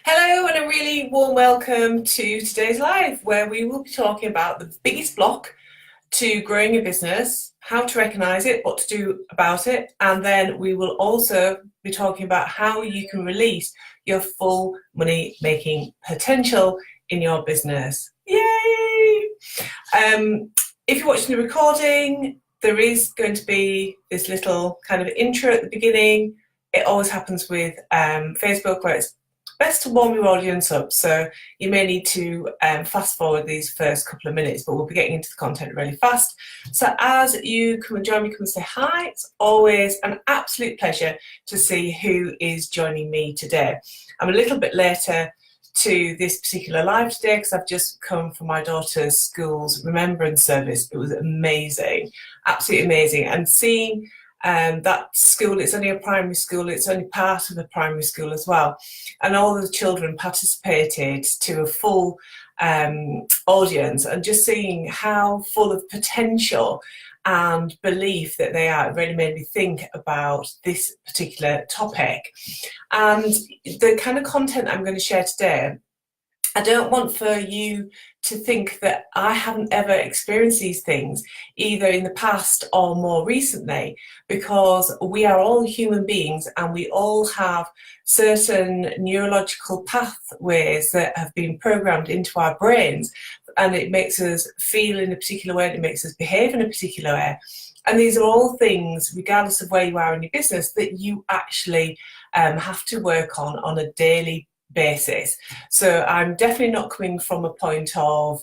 Hello and a really warm welcome to today's live where we will be talking about the biggest block to growing your business, how to recognize it, what to do about it, and then we will also be talking about how you can release your full money making potential in your business. Yay! If you're watching the recording, there is going to be this little kind of intro at the beginning. It always happens with Facebook where it's best to warm your audience up, so you may need to fast forward these first couple of minutes, but we'll be getting into the content really fast. So as you come and join me, come and say hi. It's always an absolute pleasure to see who is joining me today. I'm a little bit later to this particular live today because I've just come from my daughter's school's remembrance service. It was amazing, absolutely amazing, and seeing that school, it's only a primary school, it's only part of a primary school as well, and all the children participated to a full audience, and just seeing how full of potential and belief that they are, it really made me think about this particular topic. And the kind of content I'm going to share today, I don't want for you to think that I haven't ever experienced these things, either in the past or more recently, because we are all human beings and we all have certain neurological pathways that have been programmed into our brains, and it makes us feel in a particular way, and it makes us behave in a particular way. And these are all things, regardless of where you are in your business, that you actually have to work on a daily basis. So I'm definitely not coming from a point of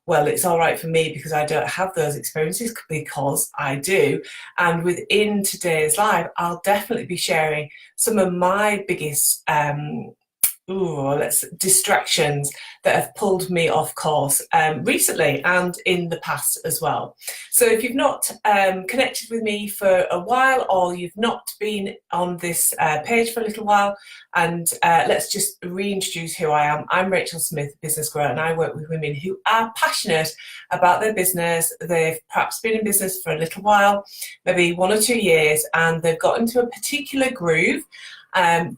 well, it's all right for me because I don't have those experiences, because I do. And within today's live, I'll definitely be sharing some of my biggest distractions that have pulled me off course recently and in the past as well. So if you've not connected with me for a while, or you've not been on this page for a little while, and let's just reintroduce who I am. I'm Rachel Smith, business grower, and I work with women who are passionate about their business. They've perhaps been in business for a little while, maybe 1 or 2 years, and they've got into a particular groove.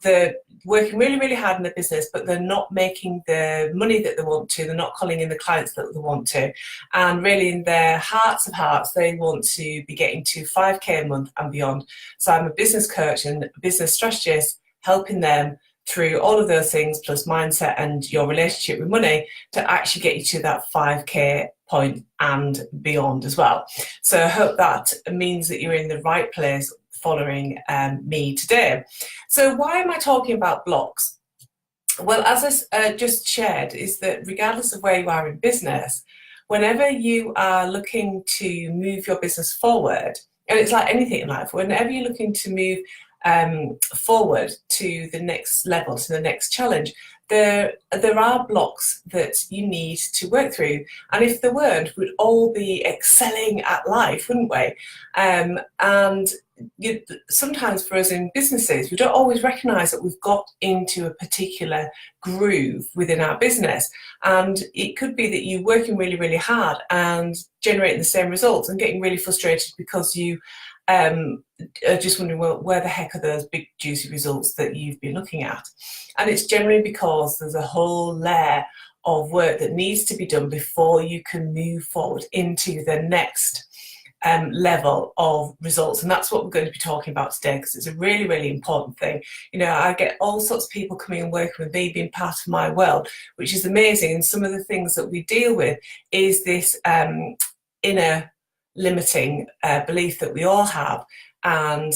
They're working really, really hard in their business, but they're not making the money that they want to. They're not calling in the clients that they want to. And really, in their hearts of hearts, they want to be getting to 5K a month and beyond. So I'm a business coach and a business strategist, helping them through all of those things, plus mindset and your relationship with money, to actually get you to that 5K point and beyond as well. So I hope that means that you're in the right place following me today. So why am I talking about blocks? Well, as I just shared, is that regardless of where you are in business, whenever you are looking to move your business forward, and it's like anything in life, whenever you're looking to move forward to the next level, to the next challenge, there are blocks that you need to work through. And if there weren't, we'd all be excelling at life, wouldn't we? And sometimes for us in businesses, we don't always recognise that we've got into a particular groove within our business. And it could be that you're working really, really hard and generating the same results and getting really frustrated because you are just wondering, well, where the heck are those big juicy results that you've been looking at? And it's generally because there's a whole layer of work that needs to be done before you can move forward into the next level of results. And that's what we're going to be talking about today, because it's a really, really important thing. You know, I get all sorts of people coming and working with me, being part of my world, which is amazing. And some of the things that we deal with is this inner limiting belief that we all have. And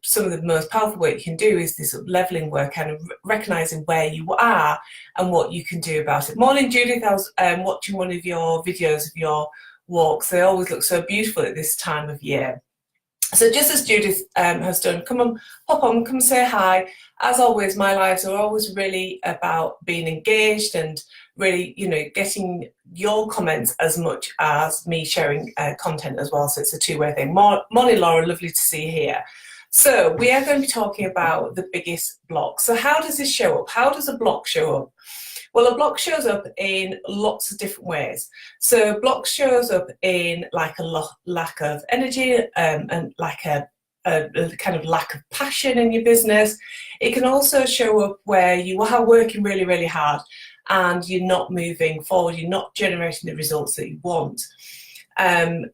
some of the most powerful work you can do is this leveling work, kind of recognizing where you are and what you can do about it. Morning, Judith. I was watching one of your videos of your walks. They always look so beautiful at this time of year. So just as Judith has done, come on, hop on, come say hi. As always, my lives are always really about being engaged and really, you know, getting your comments as much as me sharing content as well. So it's a two-way thing. Morning, Laura, lovely to see you here. So we are going to be talking about the biggest block. So how does this show up? How does a block show up? Well, a block shows up in lots of different ways. So block shows up in like a lack of energy and like a a kind of lack of passion in your business. It can also show up where you are working really, really hard and you're not moving forward, you're not generating the results that you want. And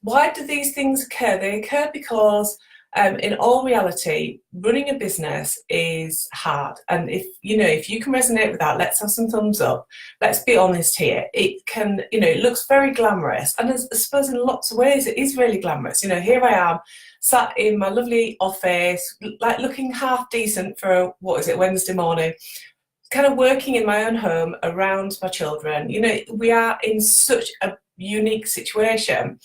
why do these things occur? They occur because in all reality, running a business is hard. And if you can resonate with that, let's have some thumbs up. Let's be honest here. It can, it looks very glamorous. And I suppose in lots of ways, it is really glamorous. Here I am, sat in my lovely office, like looking half decent for, Wednesday morning, kind of working in my own home around my children. We are in such a unique situation.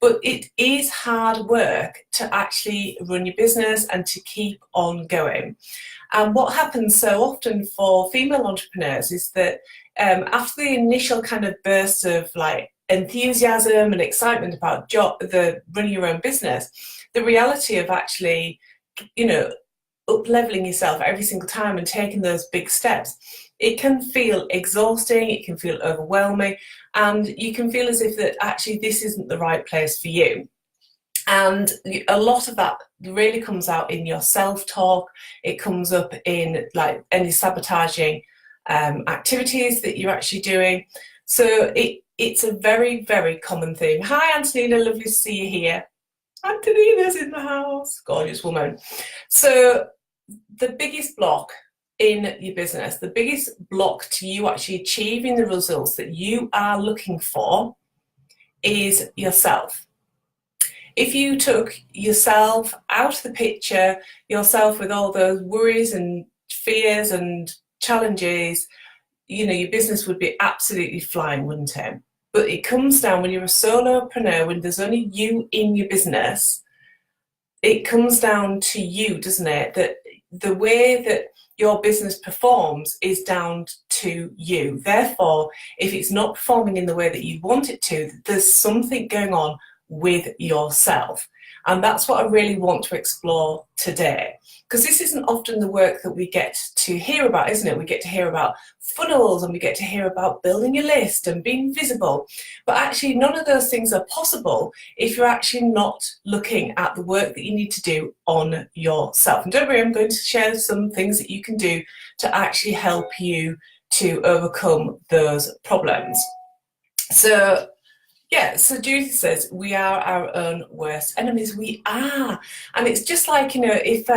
But it is hard work to actually run your business and to keep on going. And what happens so often for female entrepreneurs is that after the initial kind of burst of like enthusiasm and excitement about the running your own business, the reality of actually, up-leveling yourself every single time and taking those big steps, it can feel exhausting, it can feel overwhelming, and you can feel as if that actually this isn't the right place for you. And a lot of that really comes out in your self-talk. It comes up in like any sabotaging activities that you're actually doing. So it's a very, very common theme. Hi Antonina, lovely to see you here. Antonina's in the house, gorgeous woman. So the biggest block in your business, the biggest block to you actually achieving the results that you are looking for is yourself. If you took yourself out of the picture, yourself with all those worries and fears and challenges, your business would be absolutely flying, wouldn't it? But it comes down when you're a solopreneur, when there's only you in your business, it comes down to you, doesn't it? That the way that your business performs is down to you. Therefore, if it's not performing in the way that you want it to, there's something going on with yourself. And that's what I really want to explore today. Because this isn't often the work that we get to hear about, isn't it? We get to hear about funnels and we get to hear about building a list and being visible. But actually, none of those things are possible if you're actually not looking at the work that you need to do on yourself. And don't worry, I'm going to share some things that you can do to actually help you to overcome those problems. So Judith says, we are our own worst enemies. We are. And it's just like, if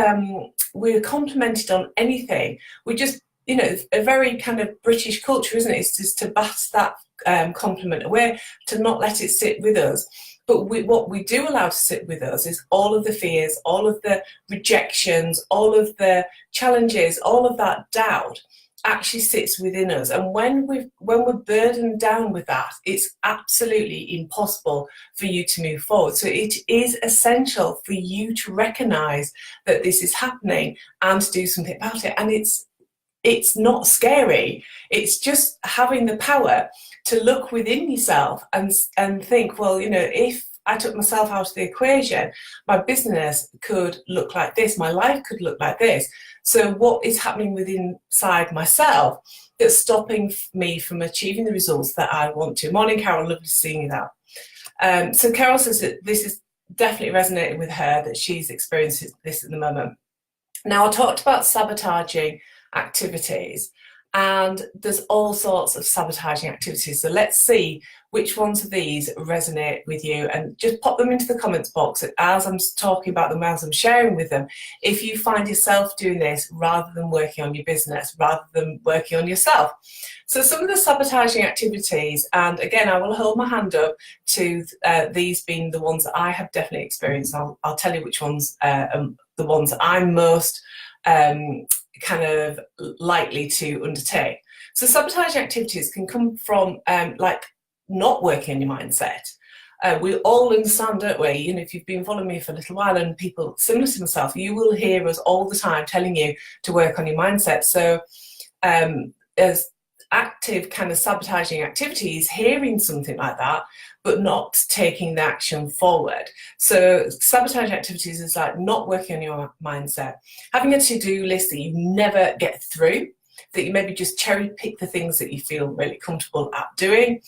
we're complimented on anything, we just, a very kind of British culture, isn't it? It's just to bat that compliment away, to not let it sit with us. But what we do allow to sit with us is all of the fears, all of the rejections, all of the challenges, all of that doubt actually sits within us. And when we're burdened down with that, it's absolutely impossible for you to move forward. So it is essential for you to recognize that this is happening and to do something about it. And it's not scary. It's just having the power to look within yourself and think, well, if I took myself out of the equation, my business could look like this, my life could look like this. So what is happening within inside myself that's stopping me from achieving the results that I want to? Morning, Carol, lovely seeing you there. So Carol says that this is definitely resonating with her, that she's experiencing this at the moment. Now, I talked about sabotaging activities, and there's all sorts of sabotaging activities. So let's see which ones of these resonate with you, and just pop them into the comments box as I'm talking about them, as I'm sharing with them, if you find yourself doing this rather than working on your business, rather than working on yourself. So some of the sabotaging activities, and again, I will hold my hand up to these being the ones that I have definitely experienced. I'll tell you which ones the ones that I'm most kind of likely to undertake. So sabotaging activities can come from like not working on your mindset. We all understand, don't we? If you've been following me for a little while, and people similar to myself, you will hear us all the time telling you to work on your mindset. So as active kind of sabotaging activities, hearing something like that, but not taking the action forward. So sabotaging activities is like not working on your mindset, having a to-do list that you never get through, that you maybe just cherry pick the things that you feel really comfortable at doing.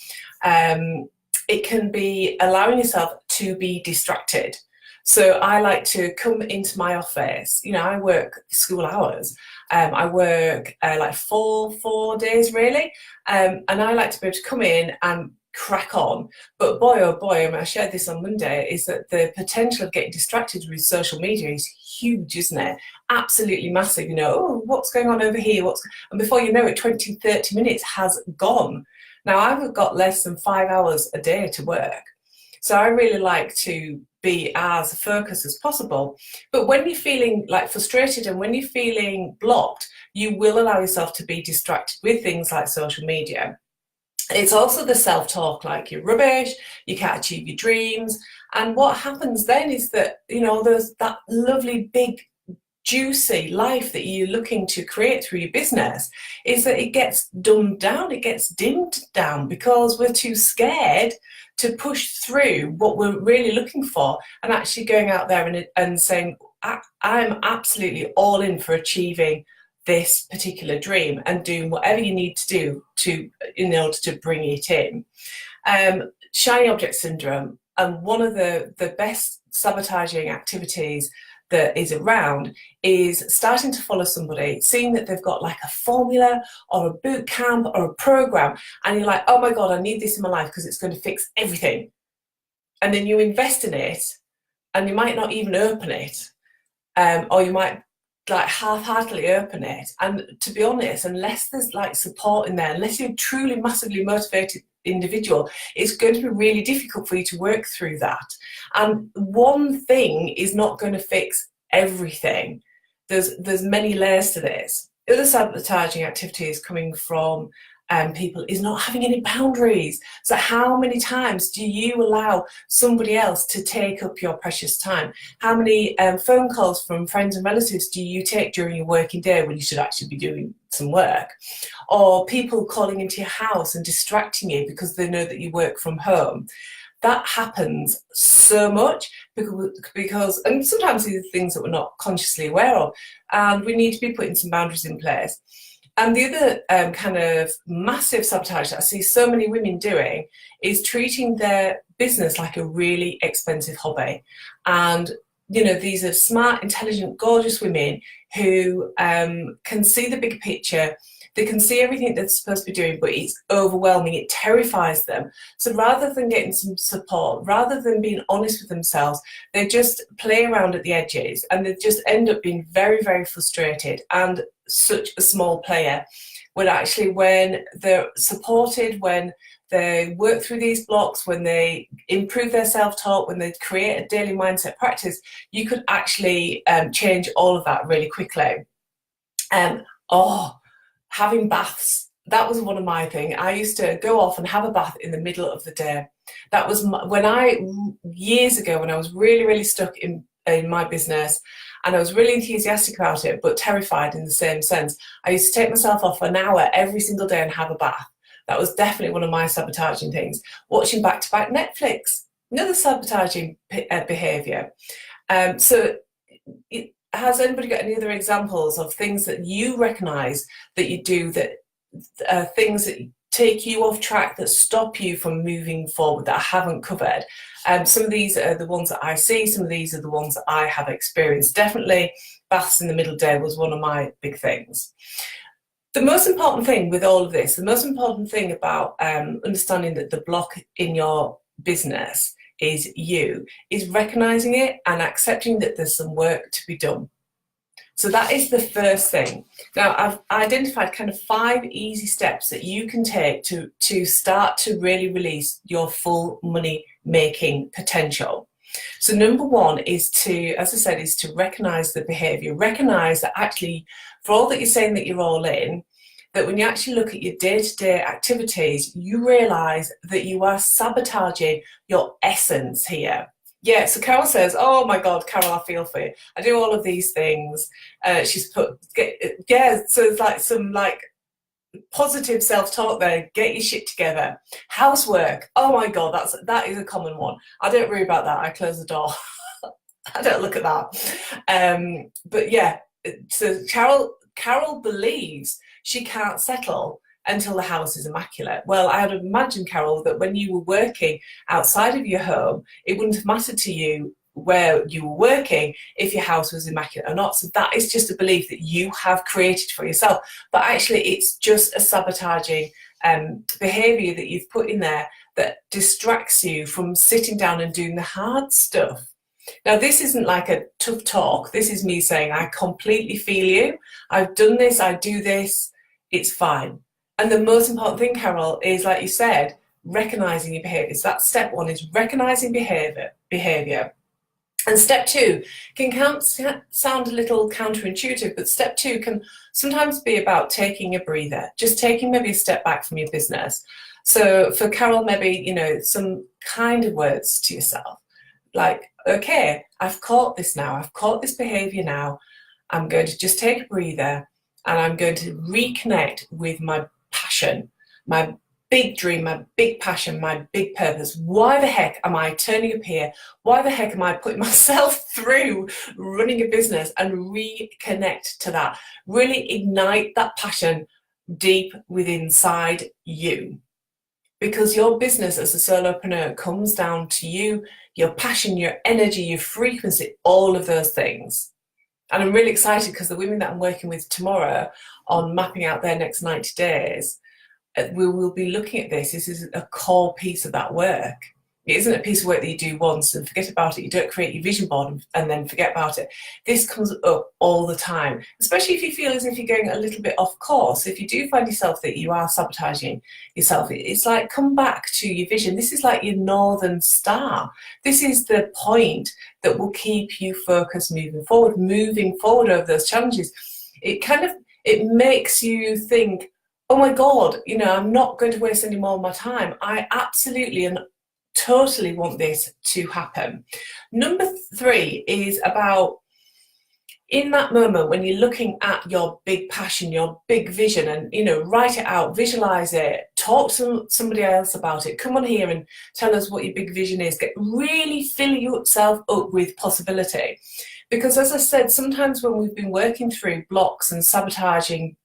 It can be allowing yourself to be distracted. So I like to come into my office. You know, I work school hours. I work like four days really, and I like to be able to come in and crack on. But boy, oh boy, I mean, I shared this on Monday, is that the potential of getting distracted with social media is huge, isn't it? Absolutely massive. You know, oh, what's going on over here? And before you know it, 20, 30 minutes has gone. Now, I've got less than 5 hours a day to work. So I really like to be as focused as possible. But when you're feeling like frustrated and when you're feeling blocked, you will allow yourself to be distracted with things like social media. It's also the self-talk, like you're rubbish, you can't achieve your dreams. And what happens then is that, you know, there's that lovely big juicy life that you're looking to create through your business, is that it gets dumbed down, it gets dimmed down, because we're too scared to push through what we're really looking for and actually going out there and saying, I'm absolutely all in for achieving this particular dream and doing whatever you need to do in order to bring it in. Shiny object syndrome, and one of the best sabotaging activities that is around is starting to follow somebody, seeing that they've got like a formula or a boot camp or a program, and you're like, oh my God, I need this in my life because it's going to fix everything. And then you invest in it and you might not even open it, or you might like half-heartedly open it. And to be honest, unless there's like support in there, unless you're truly massively motivated individual, it's going to be really difficult for you to work through that. And one thing is not going to fix everything. There's many layers to this. Other sabotaging activities coming from people is not having any boundaries. So how many times do you allow somebody else to take up your precious time? How many phone calls from friends and relatives do you take during your working day when you should actually be doing some work? Or people calling into your house and distracting you because they know that you work from home? That happens so much because and sometimes these are things that we're not consciously aware of, and we need to be putting some boundaries in place. And the other kind of massive sabotage that I see so many women doing is treating their business like a really expensive hobby. And, you know, these are smart, intelligent, gorgeous women who can see the big picture. They can see everything they're supposed to be doing, but it's overwhelming. It terrifies them. So rather than getting some support, rather than being honest with themselves, they just play around at the edges and they just end up being very, very frustrated and such a small player. When actually, when they're supported, when they work through these blocks, when they improve their self-talk, when they create a daily mindset practice, you could actually change all of that really quickly. Having baths, that was one of my things. I used to go off and have a bath in the middle of the day. That was years ago, when I was really, really stuck in my business, and I was really enthusiastic about it, but terrified in the same sense. I used to take myself off an hour every single day and have a bath. That was definitely one of my sabotaging things. Watching back-to-back Netflix, another sabotaging behaviour. Has anybody got any other examples of things that you recognise that you do, that things that take you off track, that stop you from moving forward, that I haven't covered? Some of these are the ones that I see, some of these are the ones that I have experienced. Definitely baths in the middle of the day was one of my big things. The most important thing with all of this, the most important thing about understanding that the block in your business is recognizing it and accepting that there's some work to be done. So that is the first thing. Now, I've identified kind of 5 easy steps that you can take to start to really release your full money making potential. So number 1 is to recognize the behavior. Recognize that actually, for all that you're saying that you're all in, that when you actually look at your day-to-day activities, you realize that you are sabotaging your essence here. Yeah, so Carol says, oh my God, Carol, I feel for you. I do all of these things. She's put, so it's like some like positive self-talk there. Get your shit together. Housework. Oh my God, that is a common one. I don't worry about that. I close the door. I don't look at that. But yeah, so Carol believes she can't settle until the house is immaculate. Well, I would imagine, Carol, that when you were working outside of your home, it wouldn't have mattered to you where you were working, if your house was immaculate or not. So that is just a belief that you have created for yourself. But actually, it's just a sabotaging behavior that you've put in there that distracts you from sitting down and doing the hard stuff. Now, this isn't like a tough talk. This is me saying, I completely feel you. I've done this, I do this, it's fine. And the most important thing, Carol, is, like you said, recognizing your behaviors. That's step one, is recognizing behavior. And step two can sound a little counterintuitive, but step two can sometimes be about taking a breather, just taking maybe a step back from your business. So for Carol, maybe, some kind of words to yourself, like, okay, I've caught this now, I've caught this behavior now, I'm going to just take a breather and I'm going to reconnect with my passion, my big dream, my big passion, my big purpose. Why the heck am I turning up here? Why the heck am I putting myself through running a business? And reconnect to that. Really ignite that passion deep within inside you. Because your business as a solopreneur comes down to you, your passion, your energy, your frequency, all of those things. And I'm really excited because the women that I'm working with tomorrow on mapping out their next 90 days, we will be looking at this. This is a core piece of that work. It isn't a piece of work that you do once and forget about it. You don't create your vision board and then forget about it. This comes up all the time, especially if you feel as if you're going a little bit off course. If you do find yourself that you are sabotaging yourself, it's like, come back to your vision. This is like your northern star. This is the point that will keep you focused moving forward over those challenges. It makes you think, oh my God, I'm not going to waste any more of my time. I absolutely and totally want this to happen. Number three is about, in that moment when you're looking at your big passion, your big vision, and write it out, visualize it, talk to somebody else about it, come on here and tell us what your big vision is. Really fill yourself up with possibility. Because as I said, sometimes when we've been working through blocks and sabotaging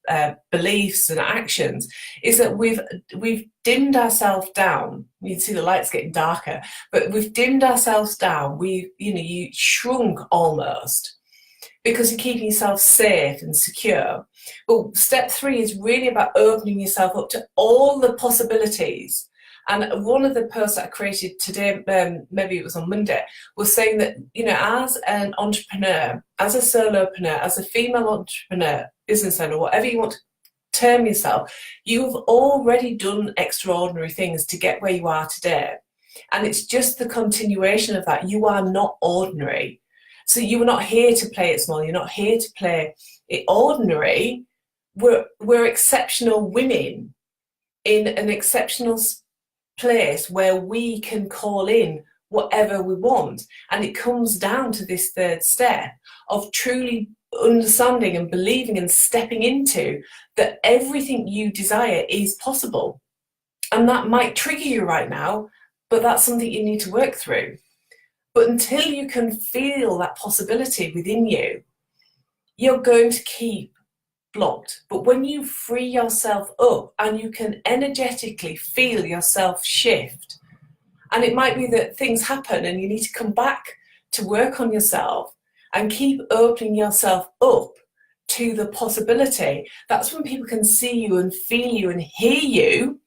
beliefs and actions, is that we've dimmed ourselves down. You can see the lights getting darker, but we've dimmed ourselves down. You shrunk almost because you're keeping yourself safe and secure. But step three is really about opening yourself up to all the possibilities. And one of the posts that I created today, maybe it was on Monday, was saying that, as an entrepreneur, as a solopreneur, as a female entrepreneur, business owner, whatever you want to term yourself, you've already done extraordinary things to get where you are today. And it's just the continuation of that. You are not ordinary. So you are not here to play it small. You're not here to play it ordinary. We're exceptional women in an exceptional place where we can call in whatever we want. And it comes down to this third step of truly understanding and believing and stepping into that everything you desire is possible. And that might trigger you right now, but that's something you need to work through. But until you can feel that possibility within you, you're going to keep blocked. But when you free yourself up and you can energetically feel yourself shift, and it might be that things happen and you need to come back to work on yourself and keep opening yourself up to the possibility, that's when people can see you and feel you and hear you,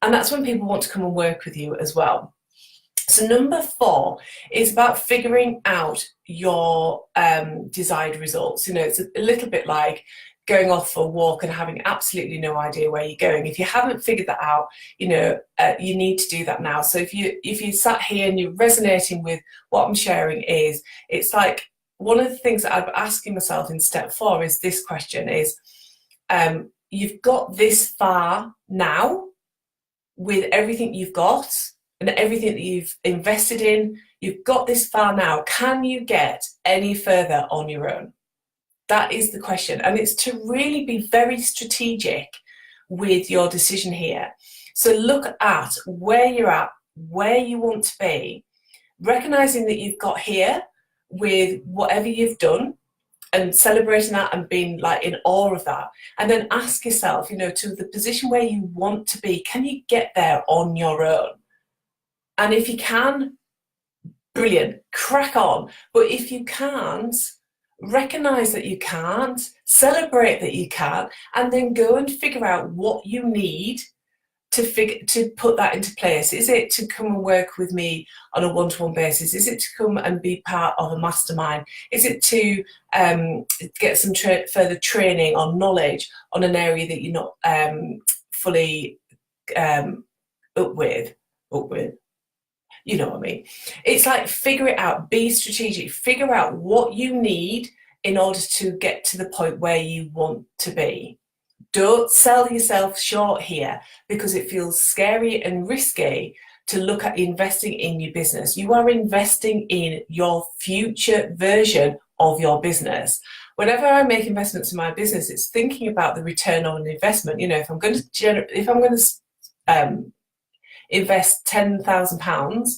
and that's when people want to come and work with you as well. So number four is about figuring out your desired results. It's a little bit like going off for a walk and having absolutely no idea where you're going. If you haven't figured that out, you need to do that now. So if you sat here and you're resonating with what I'm sharing, it's like one of the things that I'm asking myself in step four is this question is, you've got this far now with everything you've got and everything that you've invested in. You've got this far now. Can you get any further on your own? That is the question. And it's to really be very strategic with your decision here. So look at where you're at, where you want to be, recognizing that you've got here with whatever you've done and celebrating that and being like in awe of that. And then ask yourself, to the position where you want to be, can you get there on your own? And if you can, brilliant, crack on. But if you can't, recognize that you can't, celebrate that you can't, and then go and figure out what you need to put that into place. Is it to come and work with me on a one-to-one basis? Is it to come and be part of a mastermind? Is it to get some further training or knowledge on an area that you're not fully up with? You know what I mean? It's like, figure it out, be strategic, figure out what you need in order to get to the point where you want to be. Don't sell yourself short here because it feels scary and risky to look at investing in your business. You are investing in your future version of your business. Whenever I make investments in my business, it's thinking about the return on investment. You know, if I'm going to invest £10,000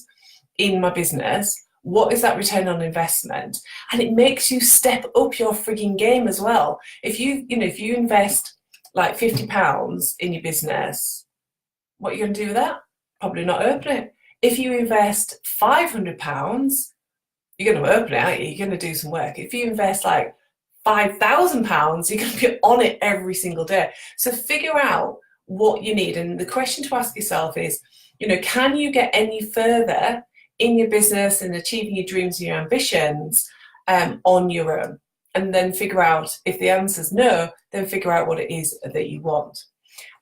in my business, what is that return on investment? And it makes you step up your frigging game as well. If you invest like £50 in your business, what are you going to do with that? Probably not open it. If you invest £500, you're going to open it, aren't you? You're going to do some work. If you invest like £5,000, you're going to be on it every single day. So figure out what you need. And the question to ask yourself is, can you get any further in your business and achieving your dreams and your ambitions on your own? And then figure out, if the answer is no, then figure out what it is that you want.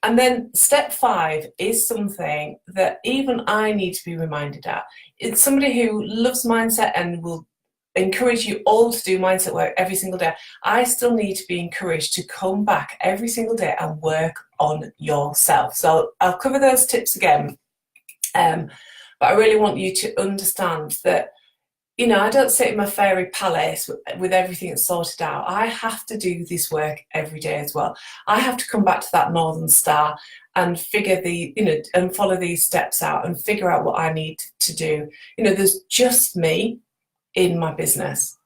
And then step 5 is something that even I need to be reminded at. It's somebody who loves mindset and will encourage you all to do mindset work every single day. I still need to be encouraged to come back every single day and work on yourself. So I'll cover those tips again. But I really want you to understand that, I don't sit in my fairy palace with everything sorted out. I have to do this work every day as well. I have to come back to that Northern Star and figure and follow these steps out and figure out what I need to do. There's just me in my business,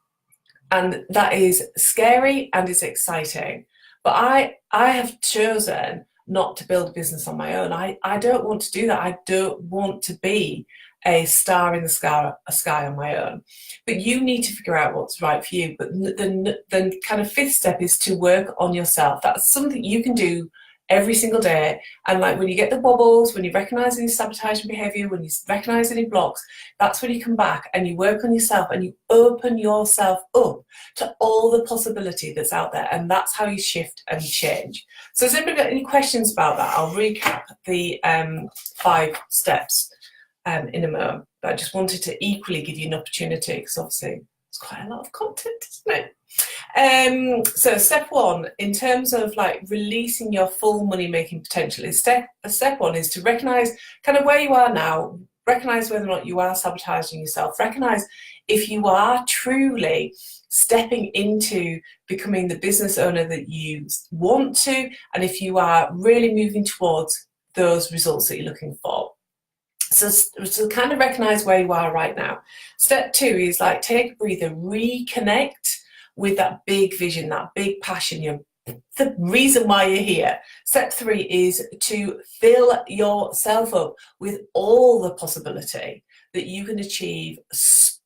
and that is scary and it's exciting. But I have chosen not to build a business on my own. I don't want to do that. I don't want to be a star in the sky on my own. But you need to figure out what's right for you. But the kind of 5th step is to work on yourself. That's something you can do every single day. And like, when you get the wobbles, when you recognize any sabotaging behavior, when you recognize any blocks, that's when you come back and you work on yourself and you open yourself up to all the possibility that's out there. And that's how you shift and change. So has anybody got any questions about that? I'll recap the 5 steps in a moment, but I just wanted to equally give you an opportunity, because obviously it's quite a lot of content, isn't it? So step 1, in terms of like releasing your full money making potential, is step 1 is to recognize kind of where you are now, recognize whether or not you are sabotaging yourself, recognize if you are truly stepping into becoming the business owner that you want to, and if you are really moving towards those results that you're looking for. So kind of recognize where you are right now. Step 2 is like, take a breather, reconnect with that big vision, that big passion, the reason why you're here. Step 3 is to fill yourself up with all the possibility that you can achieve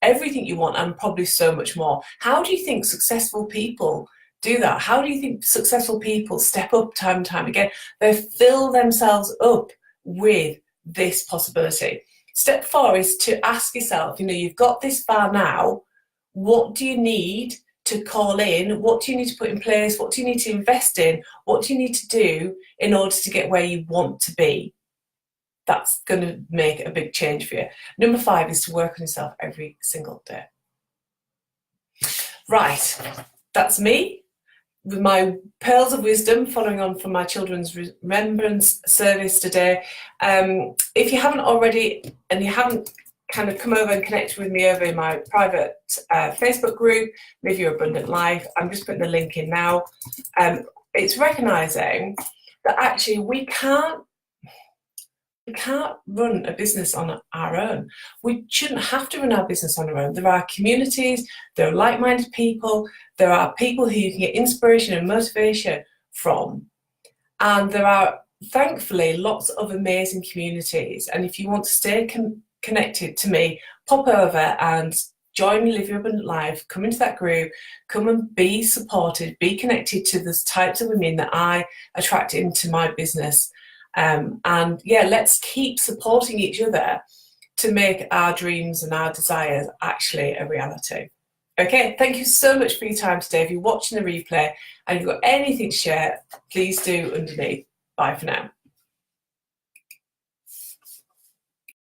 everything you want and probably so much more. How do you think successful people do that? How do you think successful people step up time and time again? They fill themselves up with this possibility. Step 4 is to ask yourself, you've got this far now, what do you need to call in? What do you need to put in place? What do you need to invest in? What do you need to do in order to get where you want to be? That's going to make a big change for you. Number 5 is to work on yourself every single day. Right, that's me with my pearls of wisdom, following on from my children's remembrance service today. If you haven't already, and you haven't kind of come over and connected with me over in my private Facebook group, Live Your Abundant Life, I'm just putting the link in now. It's recognising that actually we can't run a business on our own. We shouldn't have to run our business on our own. There are communities, there are like-minded people, there are people who you can get inspiration and motivation from. And there are, thankfully, lots of amazing communities. And if you want to stay connected to me, pop over and join Live Your Abundant Life, come into that group, come and be supported, be connected to the types of women that I attract into my business. And yeah, let's keep supporting each other to make our dreams and our desires actually a reality. Okay, thank you so much for your time today. If you're watching the replay and you've got anything to share, please do underneath. Bye for now.